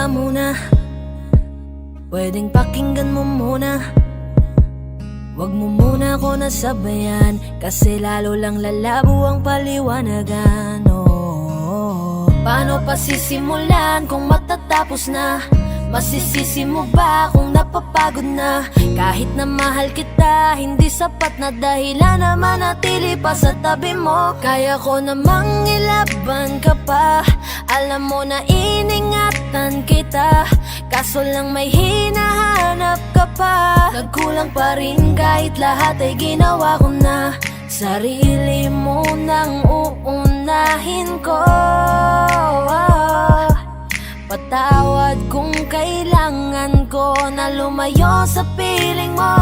ka muna, pwedeng pakinggan mo muna. Wag mo muna ako nasabayan, kasi lalo lang lalabo ang paliwanagan. Paano pa sisimulan kung matatapos na? Masisisi mo ba kung napapagod na? Kahit na mahal kita, hindi sapat na dahilan na manatili pa sa tabi mo. Kaya ko namang ilaban ka pa, alam mo na iningatan kita, kaso lang may hinahanap ka pa. Nagkulang pa rin kahit lahat ay ginawa ko na. Sarili mo nang uunahin ko. Patawad kung kailangan ko na lumayo sa piling mo.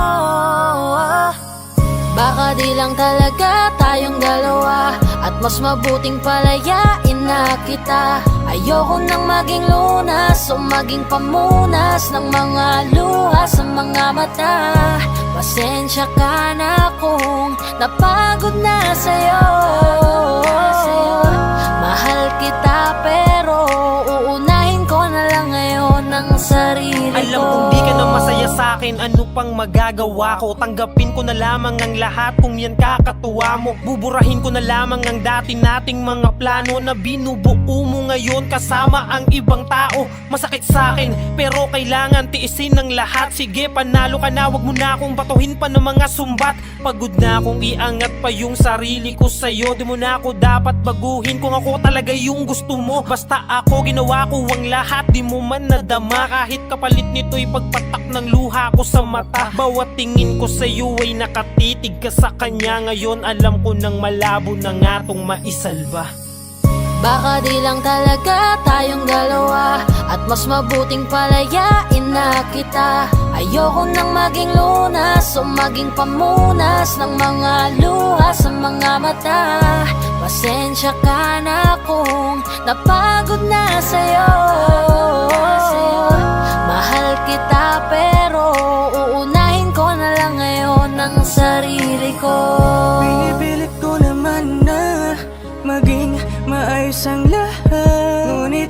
Baka di lang talaga tayong dalawa, at mas mabuting palayain na kita. Ayoko nang maging lunas o maging pamunas ng mga luha sa mga mata. Pasensya ka na kung napagod na sa'yo. Mahal kita pero uunahin ko na lang ngayon ang sarili ko. Alam kong di ka na masaya sa'kin, ano pang magagawa ko? Tanggapin ko na lamang ang lahat kung yan kakatuwa mo. Buburahin ko na lamang ang dati nating mga plano na binubuo mo ngayon kasama ang ibang tao. Masakit sa'kin pero kailangan tiisin ng lahat. Sige, panalo ka na, wag mo na akong batuhin pa ng mga sumbat. Pagod na akong iangat pa yung sarili ko sa'yo. Di mo na ako dapat baguhin kung ako talaga yung gusto mo. Basta ako ginawa ko ang lahat, di mo man nadama. Kahit kapalit nito'y pagpatak ng luha ko sa mata. Bawat tingin ko sa'yo ay nakatitig ka sa kanya. Ngayon alam ko nang malabo na nga tong maisalba. Baka di lang talaga tayong dalawa, at mas mabuting palayain na kita. Ayoko nang maging lunas o maging pamunas ng mga luha sa mga mata. Pasensya ka na kung napagod na sa'yo. Mahal kita pero uunahin ko na lang ngayon ang sarili ko. Pinipilit ko naman na maging maayos ang lahat, ngunit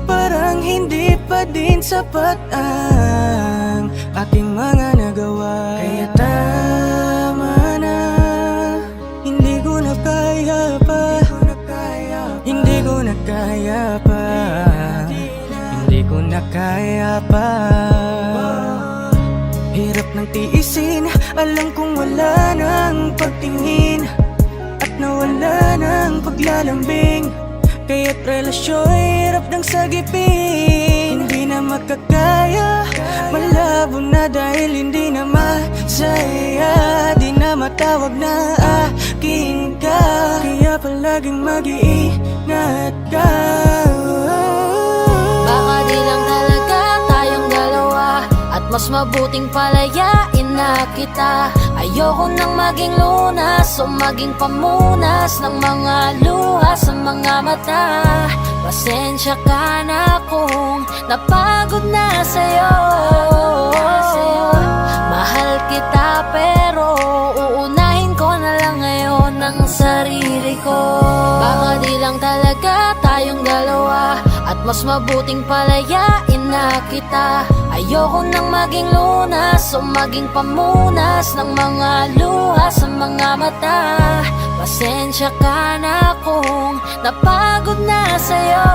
parang hindi pa din sapat ang aking mga nagawa. Kaya tama na, hindi ko na kaya pa, hindi ko na kaya pa, hindi ko na kaya pa. Hirap ng tiisin, alam kong wala nang pagtingin, at nawala ng paglalambing. Kaya't relasyon hirap ng sagipin. Hindi na makakaya, malabo na dahil hindi na masaya. Di na matawag na akin ka, kaya palaging mag-iingat ka. Baka di lang talaga tayong dalawa, at mas mabuting palayain na kita. Ayoko nang maging lunas o maging pamunas ng mga luha sa mga mata. Pasensya ka na kung napagod na sa'yo. Mahal kita pero uunahin ko na lang ngayon ang sarili ko. Baka di lang talaga tayong dalawa, at mas mabuting palayain na kita. Ayoko nang maging lunas o maging pamunas ng mga luha sa mga mata. Pasensya ka na kung napagod na sa'yo.